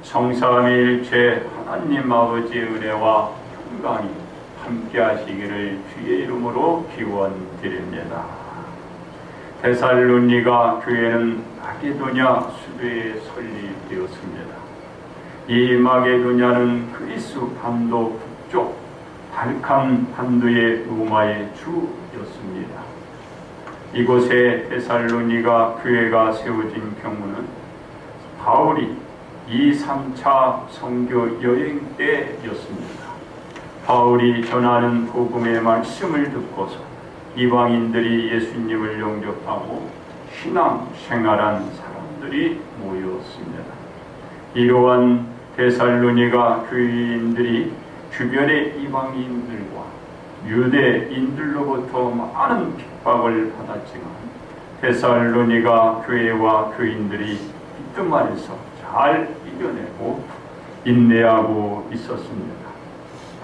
성삼위일체 하나님 아버지의 은혜와 평강이 함께 하시기를 주의 이름으로 기원드립니다. 데살로니가 교회는 마게도냐 수도에 설립되었습니다. 이 마게도냐는 그리스 반도 북쪽 발칸 반도의 로마의 주였습니다. 이곳에 데살로니가 교회가 세워진 경우는 바울이 2, 3차 선교 여행 때였습니다. 바울이 전하는 복음의 말씀을 듣고서 이방인들이 예수님을 영접하고 신앙 생활한 사람들이 모였습니다. 이러한 데살로니가 교인들이 주변의 이방인들과 유대인들로부터 많은 핍박을 받았지만 데살로니가 교회와 교인들이 믿음 안에서 잘 이겨내고 인내하고 있었습니다.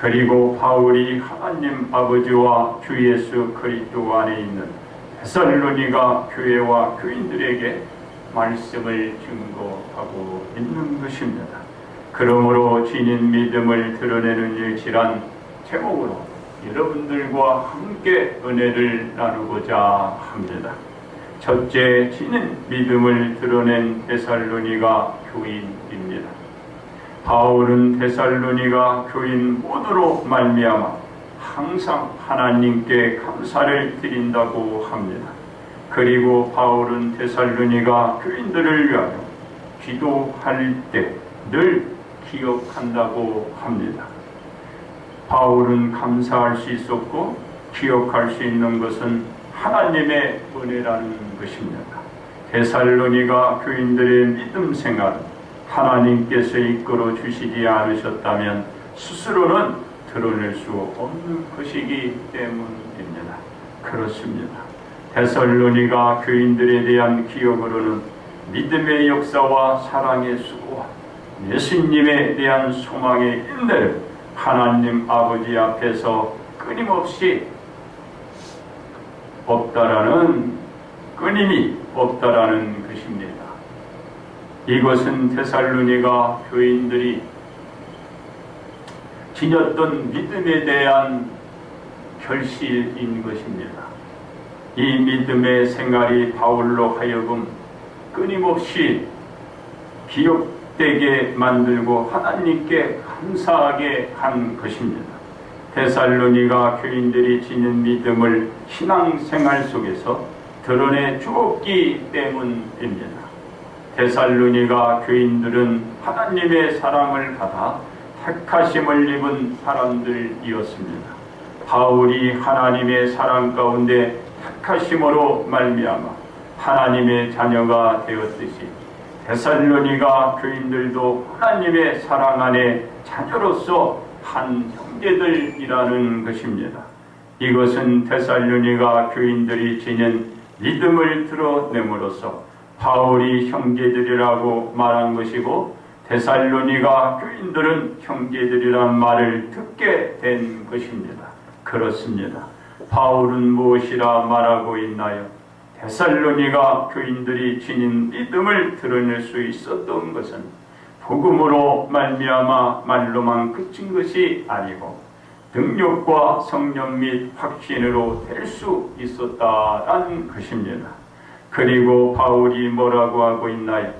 그리고 바울이 하나님 아버지와 주 예수 그리스도 안에 있는 데살로니가 교회와 교인들에게 말씀을 증거하고 있는 것입니다. 그러므로 지닌 믿음을 드러내는 일치란 제목으로 여러분들과 함께 은혜를 나누고자 합니다. 첫째, 지닌 믿음을 드러낸 데살로니가 교인입니다. 바울은 데살로니가 교인 모두로 말미암아 항상 하나님께 감사를 드린다고 합니다. 그리고 바울은 데살로니가 교인들을 위하여 기도할 때 늘 기억한다고 합니다. 바울은 감사할 수 있었고 기억할 수 있는 것은 하나님의 은혜라는 것입니다. 데살로니가 교인들의 믿음 생활은 하나님께서 이끌어 주시지 않으셨다면 스스로는 드러낼 수 없는 것이기 때문입니다. 그렇습니다. 데살로니가 교인들에 대한 기억으로는 믿음의 역사와 사랑의 수고와 예수님에 대한 소망의 인내를 하나님 아버지 앞에서 끊임이 없다라는 것입니다. 이것은 데살로니가 교인들이 지녔던 믿음에 대한 결실인 것입니다. 이 믿음의 생활이 바울로 하여금 끊임없이 기억되게 만들고 하나님께 감사하게 한 것입니다. 데살로니가 교인들이 지닌 믿음을 신앙생활 속에서 드러내 주었기 때문입니다. 데살로니가 교인들은 하나님의 사랑을 받아 택하심을 입은 사람들이었습니다. 바울이 하나님의 사랑 가운데 택하심으로 말미암아 하나님의 자녀가 되었듯이 데살로니가 교인들도 하나님의 사랑 안에 자녀로서 한 형제들이라는 것입니다. 이것은 데살로니가 교인들이 지닌 믿음을 드러냄으로써 바울이 형제들이라고 말한 것이고 데살로니가 교인들은 형제들이란 말을 듣게 된 것입니다. 그렇습니다. 바울은 무엇이라 말하고 있나요? 데살로니가 교인들이 지닌 믿음을 드러낼 수 있었던 것은 복음으로 말미암아 말로만 그친 것이 아니고 능력과 성령 및 확신으로 될 수 있었다라는 것입니다. 그리고 바울이 뭐라고 하고 있나요?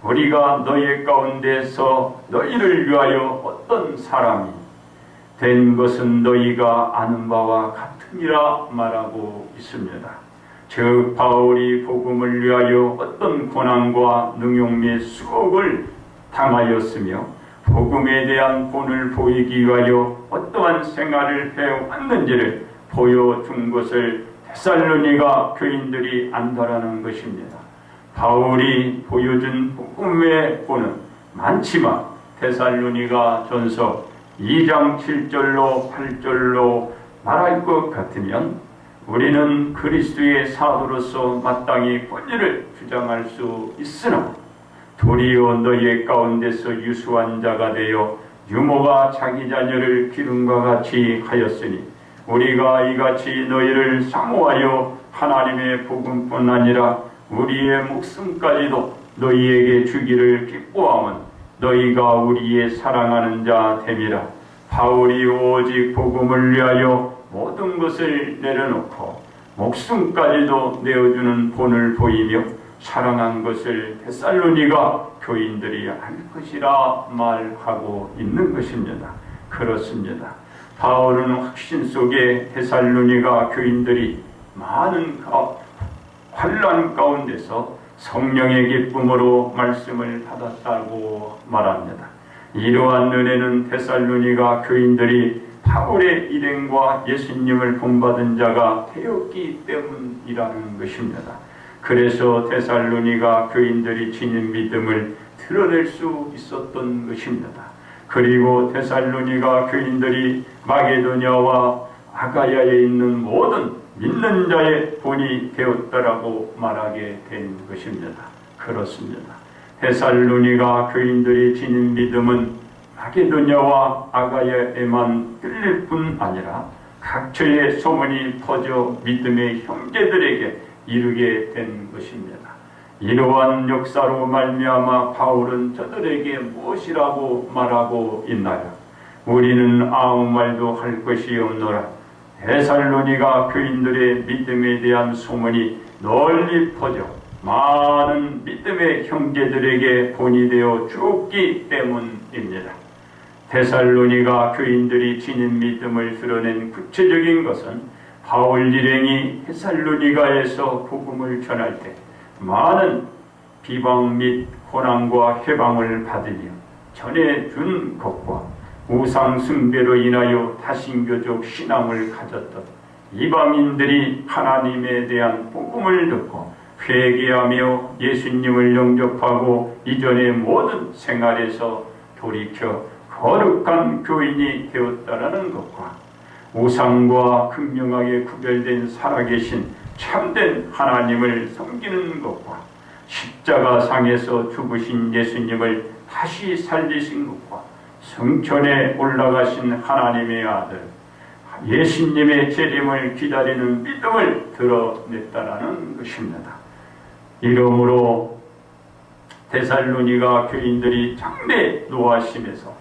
우리가 너희 가운데서 너희를 위하여 어떤 사람이 된 것은 너희가 아는 바와 같으니라 말하고 있습니다. 즉 바울이 복음을 위하여 어떤 고난과 능욕 및 수고를 당하였으며 복음에 대한 본을 보이기 위하여 어떠한 생활을 해왔는지를 보여준 것을 데살로니가 교인들이 안다라는 것입니다. 바울이 보여준 복음의 본은 많지만 데살로니가 전서 2장 7절로 8절로 말할 것 같으면 우리는 그리스도의 사도로서 마땅히 권위를 주장할 수 있으나 도리어 너희 가운데서 유수한 자가 되어 유모가 자기 자녀를 기름과 같이 하였으니 우리가 이같이 너희를 사모하여 하나님의 복음뿐 아니라 우리의 목숨까지도 너희에게 주기를 기뻐함은 너희가 우리의 사랑하는 자 됨이라. 바울이 오직 복음을 위하여 모든 것을 내려놓고 목숨까지도 내어주는 본을 보이며 사랑한 것을 데살로니가 교인들이 알 것이라 말하고 있는 것입니다. 그렇습니다. 바울은 확신 속에 데살로니가 교인들이 많은 환난 가운데서 성령의 기쁨으로 말씀을 받았다고 말합니다. 이러한 은혜는 데살로니가 교인들이 바울의 일행과 예수님을 본받은 자가 되었기 때문이라는 것입니다. 그래서 데살로니가 교인들이 지닌 믿음을 드러낼 수 있었던 것입니다. 그리고 데살로니가 교인들이 마게도냐와 아가야에 있는 모든 믿는 자의 본이 되었다라고 말하게 된 것입니다. 그렇습니다. 데살로니가 교인들이 지닌 믿음은 마게도냐와 아가야에만 뚫릴 뿐 아니라 각처에 소문이 퍼져 믿음의 형제들에게 이르게 된 것입니다. 이러한 역사로 말미암아 바울은 저들에게 무엇이라고 말하고 있나요? 우리는 아무 말도 할 것이 없노라. 데살로니가 교인들의 믿음에 대한 소문이 널리 퍼져 많은 믿음의 형제들에게 본이 되어 주었기 때문입니다. 데살로니가 교인들이 지닌 믿음을 드러낸 구체적인 것은 바울 일행이 데살로니가에서 복음을 전할 때 많은 비방 및 고난과 해방을 받으며 전해준 것과 우상 숭배로 인하여 다신교적 신앙을 가졌던 이방인들이 하나님에 대한 복음을 듣고 회개하며 예수님을 영접하고 이전의 모든 생활에서 돌이켜 거룩한 교인이 되었다라는 것과 우상과 극명하게 구별된 살아계신 참된 하나님을 섬기는 것과 십자가상에서 죽으신 예수님을 다시 살리신 것과 성전에 올라가신 하나님의 아들 예수님의 재림을 기다리는 믿음을 드러냈다라는 것입니다. 이러므로 데살로니가 교인들이 장래 노하심에서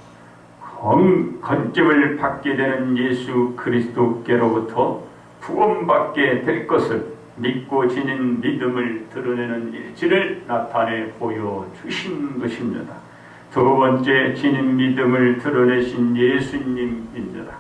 건짐을 받게 되는 예수 그리스도께로부터 구원받게 될 것을 믿고 지닌 믿음을 드러내는 일지를 나타내 보여주신 것입니다. 두 번째, 지닌 믿음을 드러내신 예수님입니다.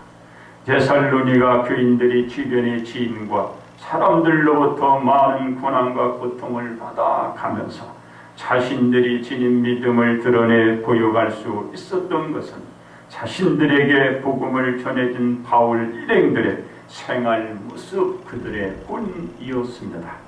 데살로니가 교인들이 주변의 지인과 사람들로부터 많은 고난과 고통을 받아가면서 자신들이 지닌 믿음을 드러내 보여갈 수 있었던 것은 자신들에게 복음을 전해준 바울 일행들의 생활 모습 그들의 본이었습니다.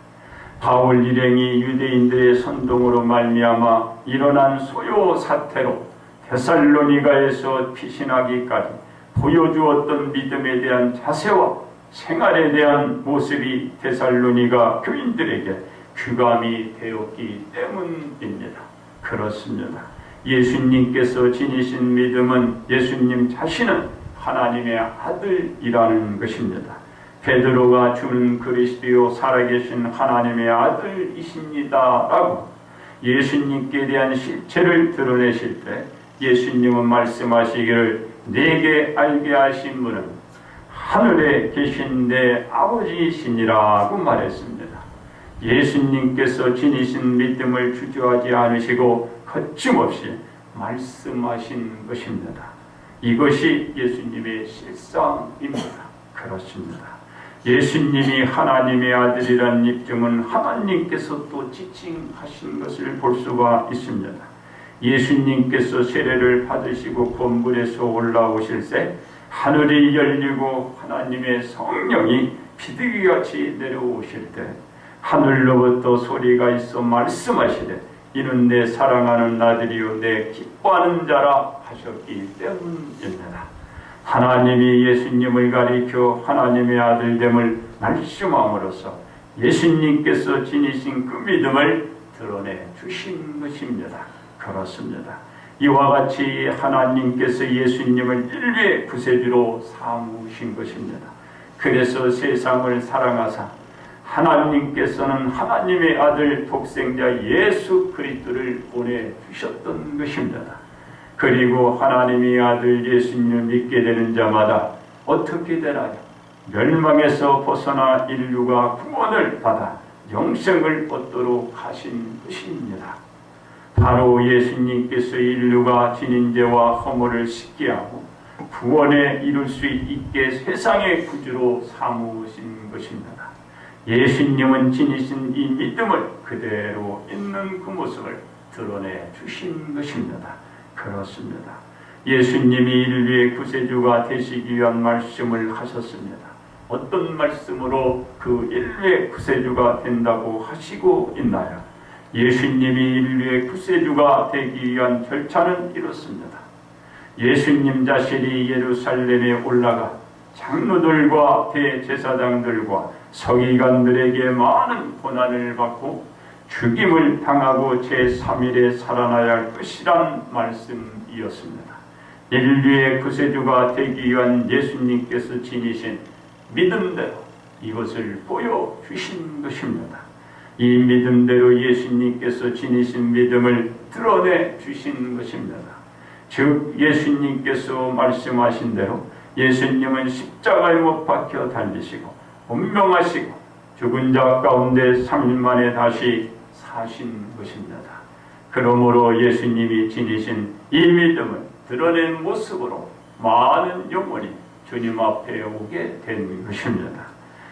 바울 일행이 유대인들의 선동으로 말미암아 일어난 소요 사태로 데살로니가에서 피신하기까지 보여주었던 믿음에 대한 자세와 생활에 대한 모습이 데살로니가 교인들에게 귀감이 되었기 때문입니다. 그렇습니다. 예수님께서 지니신 믿음은 예수님 자신은 하나님의 아들이라는 것입니다. 베드로가 주는 그리스도요 살아계신 하나님의 아들이십니다 라고 예수님께 대한 실체를 드러내실 때 예수님은 말씀하시기를 내게 알게 하신 분은 하늘에 계신 내 아버지이시니라고 말했습니다. 예수님께서 지니신 믿음을 주저하지 않으시고 거침없이 말씀하신 것입니다. 이것이 예수님의 실상입니다. 그렇습니다. 예수님이 하나님의 아들이란 입증은 하나님께서 또 지칭하신 것을 볼 수가 있습니다. 예수님께서 세례를 받으시고 건물에서 올라오실 때 하늘이 열리고 하나님의 성령이 비둘기같이 내려오실 때 하늘로부터 소리가 있어 말씀하시되 이는 내 사랑하는 아들이요 내 기뻐하는 자라 하셨기 때문입니다. 하나님이 예수님을 가리켜 하나님의 아들됨을 말씀함으로써 예수님께서 지니신 그 믿음을 드러내 주신 것입니다. 그렇습니다. 이와 같이 하나님께서 예수님을 인류의 구세주로 삼으신 것입니다. 그래서 세상을 사랑하사 하나님께서는 하나님의 아들 독생자 예수 그리스도를 보내주셨던 것입니다. 그리고 하나님의 아들 예수님을 믿게 되는 자마다 어떻게 되나요? 멸망에서 벗어나 인류가 구원을 받아 영생을 얻도록 하신 것입니다. 바로 예수님께서 인류가 지닌 죄와 허물을 씻게 하고 구원에 이룰 수 있게 세상의 구주로 삼으신 것입니다. 예수님은 지니신 이 믿음을 그대로 있는 그 모습을 드러내 주신 것입니다. 그렇습니다. 예수님이 인류의 구세주가 되시기 위한 말씀을 하셨습니다. 어떤 말씀으로 그 인류의 구세주가 된다고 하시고 있나요? 예수님이 인류의 구세주가 되기 위한 절차는 이렇습니다. 예수님 자신이 예루살렘에 올라가 장로들과 대제사장들과 서기관들에게 많은 고난을 받고 죽임을 당하고 제3일에 살아나야 할 것이란 말씀이었습니다. 인류의 구세주가 되기 위한 예수님께서 지니신 믿음대로 이것을 보여주신 것입니다. 이 믿음대로 예수님께서 지니신 믿음을 드러내 주신 것입니다. 즉 예수님께서 말씀하신 대로 예수님은 십자가에 못 박혀 달리시고 운명하시고 죽은 자 가운데 3일 만에 다시 사신 것입니다. 그러므로 예수님이 지니신 이 믿음을 드러낸 모습으로 많은 영혼이 주님 앞에 오게 된 것입니다.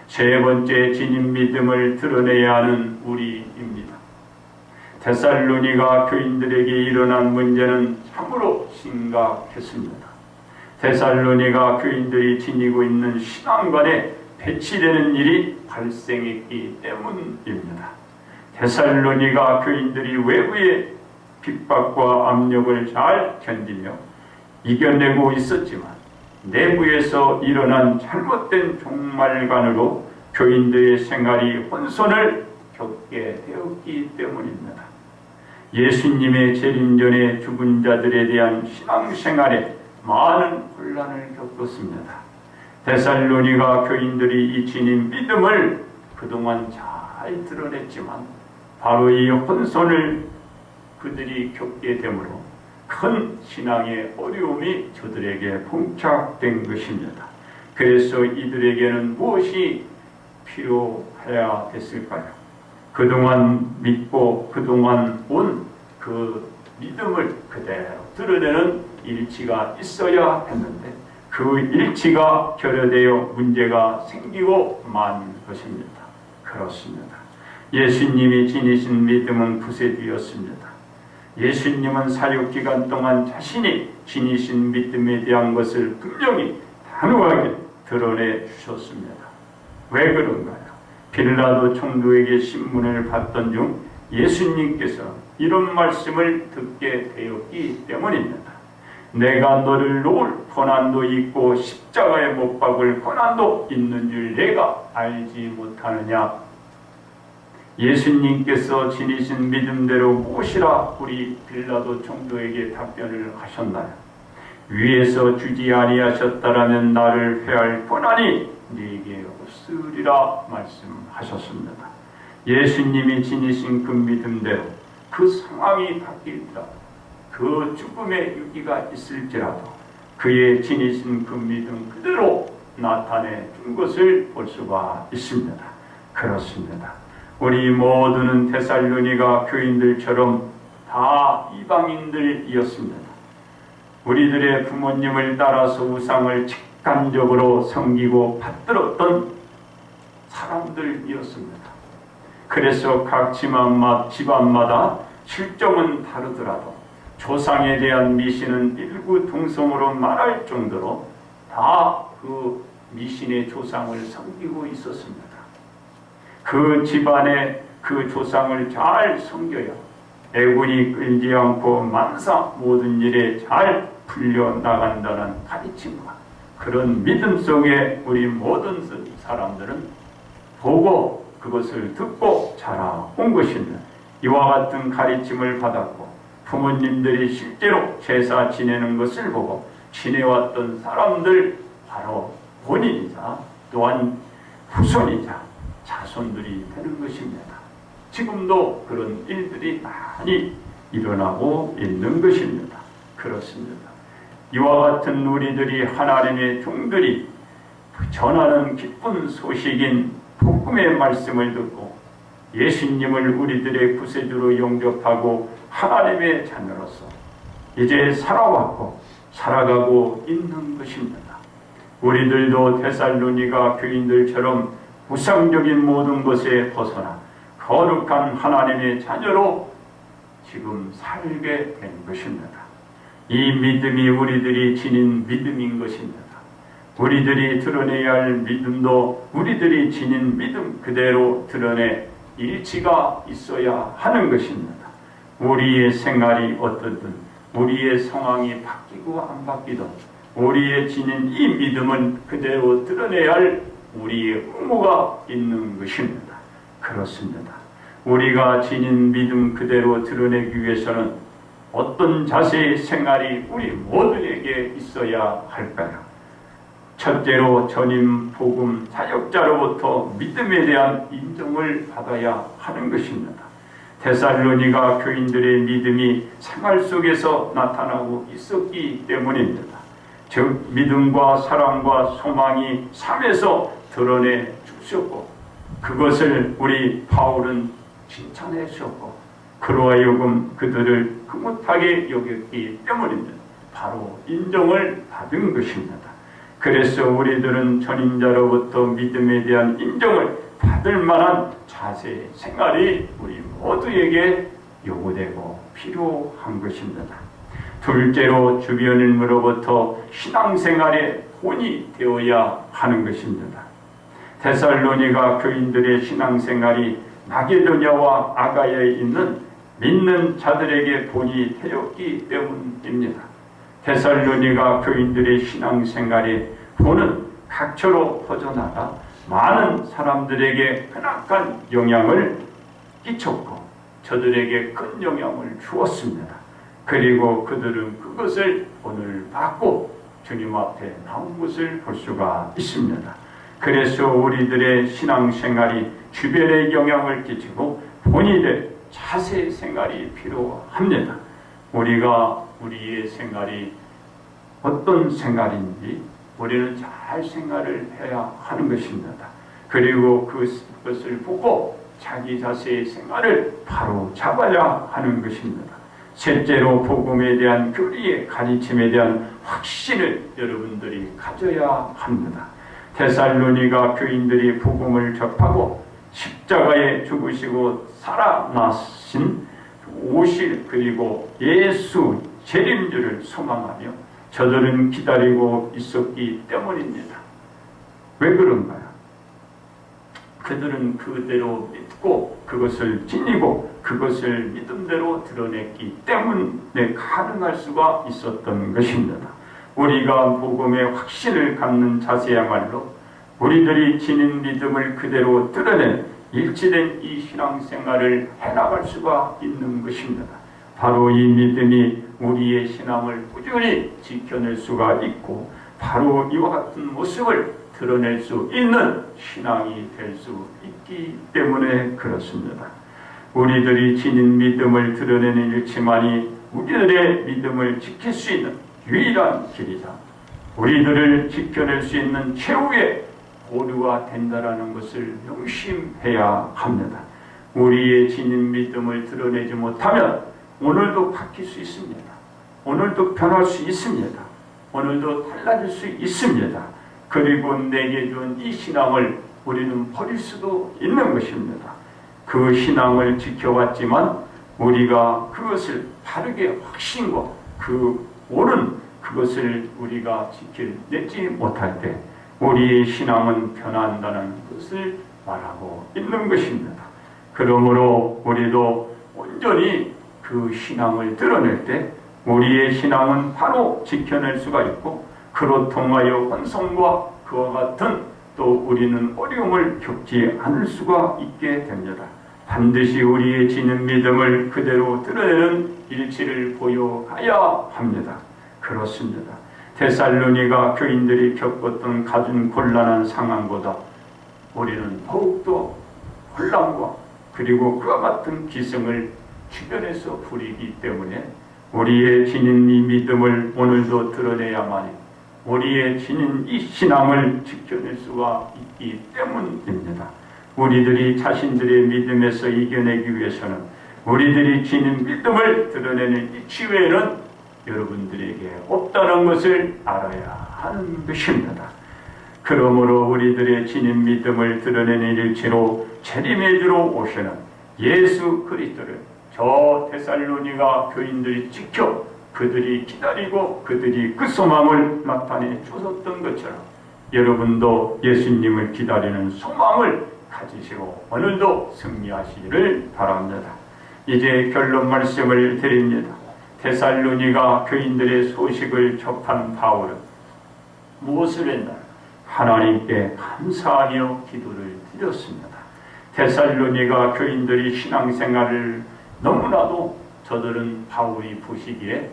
세 번째 지닌 믿음을 드러내야 하는 우리입니다. 데살로니가 교인들에게 일어난 문제는 참으로 심각했습니다. 데살로니가 교인들이 지니고 있는 신앙관에 배치되는 일이 발생했기 때문입니다. 데살로니가 교인들이 외부의 핍박과 압력을 잘 견디며 이겨내고 있었지만 내부에서 일어난 잘못된 종말관으로 교인들의 생활이 혼선을 겪게 되었기 때문입니다. 예수님의 재림 전에 죽은 자들에 대한 신앙생활에 많은 혼란을 겪었습니다. 데살로니가 교인들이 이 지닌 믿음을 그동안 잘 드러냈지만 바로 이 혼선을 그들이 겪게 되므로 큰 신앙의 어려움이 저들에게 봉착된 것입니다. 그래서 이들에게는 무엇이 필요해야 됐을까요? 그동안 믿고 그동안 온 그 믿음을 그대로 드러내는 일치가 있어야 했는데 그 일치가 결여되어 문제가 생기고 만 것입니다. 그렇습니다. 예수님이 지니신 믿음은 구세주였습니다. 예수님은 사역기간 동안 자신이 지니신 믿음에 대한 것을 분명히 단호하게 드러내 주셨습니다. 왜 그런가요? 빌라도 총독에게 신문을 받던 중 예수님께서 이런 말씀을 듣게 되었기 때문입니다. 내가 너를 놓을 고난도 있고 십자가에 못 박을 고난도 있는 줄 내가 알지 못하느냐. 예수님께서 지니신 믿음대로 무엇이라 우리 빌라도 총독에게 답변을 하셨나요? 위에서 주지 아니하셨다라면 나를 회할 권한이 네게 없으리라 말씀하셨습니다. 예수님이 지니신 그 믿음대로 그 상황이 바뀔지라도 그 죽음의 유기가 있을지라도 그의 지니신 그 믿음 그대로 나타내 준 것을 볼 수가 있습니다. 그렇습니다. 우리 모두는 데살로니가 교인들처럼 다 이방인들이었습니다. 우리들의 부모님을 따라서 우상을 직관적으로 섬기고 받들었던 사람들이었습니다. 그래서 각 집안마다 실정은 다르더라도 조상에 대한 미신은 일구동성으로 말할 정도로 다 그 미신의 조상을 섬기고 있었습니다. 그 집안의 그 조상을 잘 섬겨야 애군이 끌지 않고 만사 모든 일에 잘 풀려나간다는 가르침과 그런 믿음 속에 우리 모든 사람들은 보고 그것을 듣고 자라온 것입니다. 이와 같은 가르침을 받았고 부모님들이 실제로 제사 지내는 것을 보고 지내왔던 사람들 바로 본인이자 또한 후손이자 자손들이 되는 것입니다. 지금도 그런 일들이 많이 일어나고 있는 것입니다. 그렇습니다. 이와 같은 우리들이 하나님의 종들이 전하는 기쁜 소식인 복음의 말씀을 듣고 예수님을 우리들의 구세주로 영접하고 하나님의 자녀로서 이제 살아왔고 살아가고 있는 것입니다. 우리들도 데살로니가 교인들처럼 우상적인 모든 것에 벗어나 거룩한 하나님의 자녀로 지금 살게 된 것입니다. 이 믿음이 우리들이 지닌 믿음인 것입니다. 우리들이 드러내야 할 믿음도 우리들이 지닌 믿음 그대로 드러내 일치가 있어야 하는 것입니다. 우리의 생활이 어떻든 우리의 상황이 바뀌고 안 바뀌든 우리의 지닌 이 믿음은 그대로 드러내야 할 우리의 의무가 있는 것입니다. 그렇습니다. 우리가 지닌 믿음 그대로 드러내기 위해서는 어떤 자세의 생활이 우리 모두에게 있어야 할까요? 첫째로 전임 복음 사역자로부터 믿음에 대한 인정을 받아야 하는 것입니다. 데살로니가 교인들의 믿음이 생활 속에서 나타나고 있었기 때문입니다. 즉 믿음과 사랑과 소망이 삶에서 드러내 주셨고 그것을 우리 바울은 칭찬해 주셨고 그로 하여금 그들을 흐뭇하게 여겼기 때문입니다. 바로 인정을 받은 것입니다. 그래서 우리들은 전임자로부터 믿음에 대한 인정을 받을 만한 자세, 생활이 우리 모두에게 요구되고 필요한 것입니다. 둘째로 주변인으로부터 신앙생활의 본이 되어야 하는 것입니다. 데살로니가 교인들의 신앙생활이 마게도냐와 아가야에 있는 믿는 자들에게 본이 되었기 때문입니다. 데살로니가 교인들의 신앙생활의 본은 각처로 퍼져나가 많은 사람들에게 크나큰 영향을 끼쳤고 저들에게 큰 영향을 주었습니다. 그리고 그들은 그것을 본을 받고 주님 앞에 나온 것을 볼 수가 있습니다. 그래서 우리들의 신앙생활이 주변에 영향을 끼치고 본이 될 자세 생활이 필요합니다. 우리가 우리의 생활이 어떤 생활인지 우리는 잘 생활을 해야 하는 것입니다. 그리고 그것을 보고 자기 자세의 생활을 바로 잡아야 하는 것입니다. 셋째로 복음에 대한 교리의 가르침에 대한 확신을 여러분들이 가져야 합니다. 데살로니가 교인들이 복음을 접하고 십자가에 죽으시고 살아나신 오실 그리고 예수 재림주를 소망하며 저들은 기다리고 있었기 때문입니다. 왜 그런가요? 그들은 그대로 믿고 그것을 지니고 그것을 믿음대로 드러냈기 때문에 가능할 수가 있었던 것입니다. 우리가 복음의 확신을 갖는 자세야말로 우리들이 지닌 믿음을 그대로 드러낸 일치된 이 신앙생활을 해나갈 수가 있는 것입니다. 바로 이 믿음이 우리의 신앙을 꾸준히 지켜낼 수가 있고 바로 이와 같은 모습을 드러낼 수 있는 신앙이 될 수 있기 때문에 그렇습니다. 우리들이 지닌 믿음을 드러내는 일치만이 우리들의 믿음을 지킬 수 있는 유일한 길이다. 우리들을 지켜낼 수 있는 최후의 보루가 된다라는 것을 명심해야 합니다. 우리의 지닌 믿음을 드러내지 못하면 오늘도 바뀔 수 있습니다. 오늘도 변할 수 있습니다. 오늘도 달라질 수 있습니다. 그리고 내게 준 이 신앙을 우리는 버릴 수도 있는 것입니다. 그 신앙을 지켜왔지만 우리가 그것을 바르게 확신과 그 옳은 그것을 우리가 지켜내지 못할 때 우리의 신앙은 변한다는 것을 말하고 있는 것입니다. 그러므로 우리도 온전히 그 신앙을 드러낼 때 우리의 신앙은 바로 지켜낼 수가 있고 그로 통하여 환송과 그와 같은 또 우리는 어려움을 겪지 않을 수가 있게 됩니다. 반드시 우리의 지닌 믿음을 그대로 드러내는 일치를 보여가야 합니다. 그렇습니다. 데살로니가 교인들이 겪었던 가진 곤란한 상황보다 우리는 더욱더 혼란과 그리고 그와 같은 기승을 주변에서 부리기 때문에 우리의 지닌 이 믿음을 오늘도 드러내야만이 우리의 지닌 이 신앙을 지켜낼 수가 있기 때문입니다. 우리들이 자신들의 믿음에서 이겨내기 위해서는 우리들이 지닌 믿음을 드러내는 이 기회는 여러분들에게 없다는 것을 알아야 하는 것입니다. 그러므로 우리들의 지닌 믿음을 드러내는 일치로 재림의 주로 오시는 예수 그리스도를 저 데살로니가 교인들이 지켜 그들이 기다리고 그들이 그 소망을 나타내 주었던 것처럼 여러분도 예수님을 기다리는 소망을 가지시고 오늘도 승리하시기를 바랍니다. 이제 결론 말씀을 드립니다. 데살로니가 교인들의 소식을 접한 바울은 무엇을 했나? 하나님께 감사하며 기도를 드렸습니다. 데살로니가 교인들이 신앙생활을 너무나도 저들은 바울이 보시기에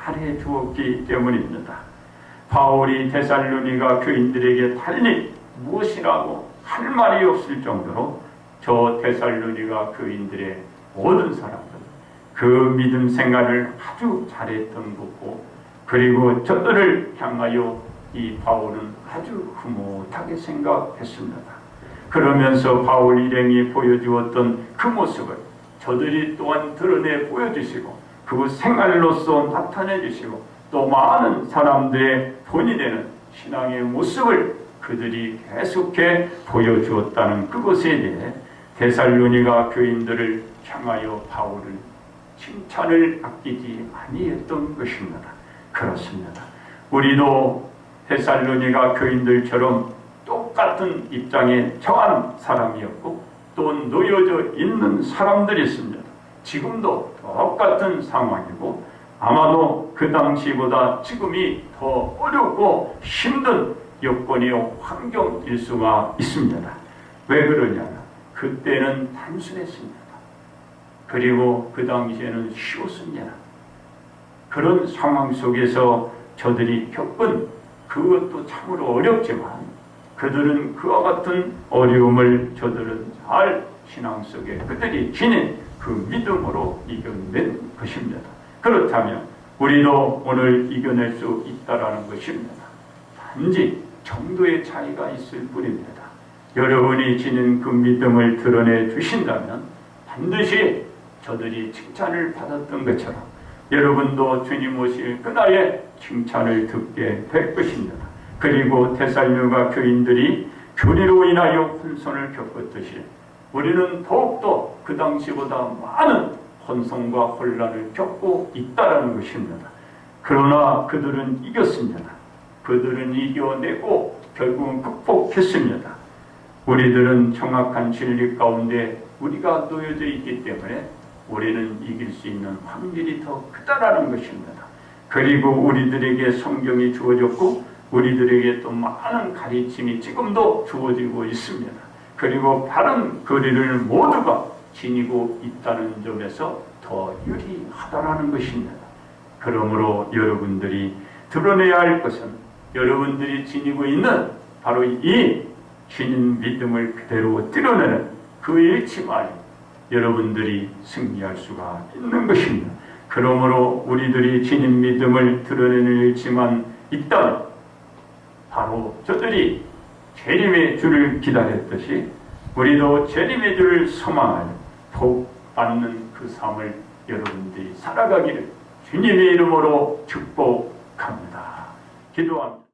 잘해 주었기 때문입니다. 바울이 데살로니가 교인들에게 달리 무엇이라고 할 말이 없을 정도로 저 데살로니가 교인들의 모든 사람들 그 믿음 생활을 아주 잘했던 거고, 그리고 저들을 향하여 이 바울은 아주 흐뭇하게 생각했습니다. 그러면서 바울 일행이 보여주었던 그 모습을 저들이 또한 드러내 보여주시고 그 생활로서 나타내 주시고 또 많은 사람들의 본이 되는 신앙의 모습을 그들이 계속해 보여주었다는 그것에 대해 데살로니가 교인들을 향하여 바울은 칭찬을 아끼지 아니했던 것입니다. 그렇습니다. 우리도 데살로니가 교인들처럼 똑같은 입장에 처한 사람이었고 또 놓여져 있는 사람들이 있습니다. 지금도 똑같은 상황이고 아마도 그 당시보다 지금이 더 어렵고 힘든 여건이요 환경일 수가 있습니다. 왜 그러냐면 그때는 단순했습니다. 그리고 그 당시에는 쉬웠습니다. 그런 상황 속에서 저들이 겪은 그것도 참으로 어렵지만 그들은 그와 같은 어려움을 저들은 잘 신앙 속에 그들이 지닌 그 믿음으로 이겨낸 것입니다. 그렇다면 우리도 오늘 이겨낼 수 있다라는 것입니다. 단지 정도의 차이가 있을 뿐입니다. 여러분이 지닌 그 믿음을 드러내 주신다면 반드시 저들이 칭찬을 받았던 것처럼 여러분도 주님 오실 그날에 칭찬을 듣게 될 것입니다. 그리고 데살로니가 교인들이 교리로 인하여 혼선을 겪었듯이 우리는 더욱더 그 당시보다 많은 혼선과 혼란을 겪고 있다는 것입니다. 그러나 그들은 이겼습니다. 그들은 이겨내고 결국은 극복했습니다. 우리들은 정확한 진리 가운데 우리가 놓여져 있기 때문에 우리는 이길 수 있는 확률이 더 크다라는 것입니다. 그리고 우리들에게 성경이 주어졌고 우리들에게 또 많은 가르침이 지금도 주어지고 있습니다. 그리고 바른 거리를 모두가 지니고 있다는 점에서 더 유리하다라는 것입니다. 그러므로 여러분들이 드러내야 할 것은 여러분들이 지니고 있는 바로 이 지닌 믿음을 그대로 드러내는 그 일치만이 여러분들이 승리할 수가 있는 것입니다. 그러므로 우리들이 지닌 믿음을 드러내는 일치만 있다면 바로 저들이 재림의 주를 기다렸듯이 우리도 재림의 주를 소망하여 복 받는 그 삶을 여러분들이 살아가기를 주님의 이름으로 축복합니다. 기도합니다.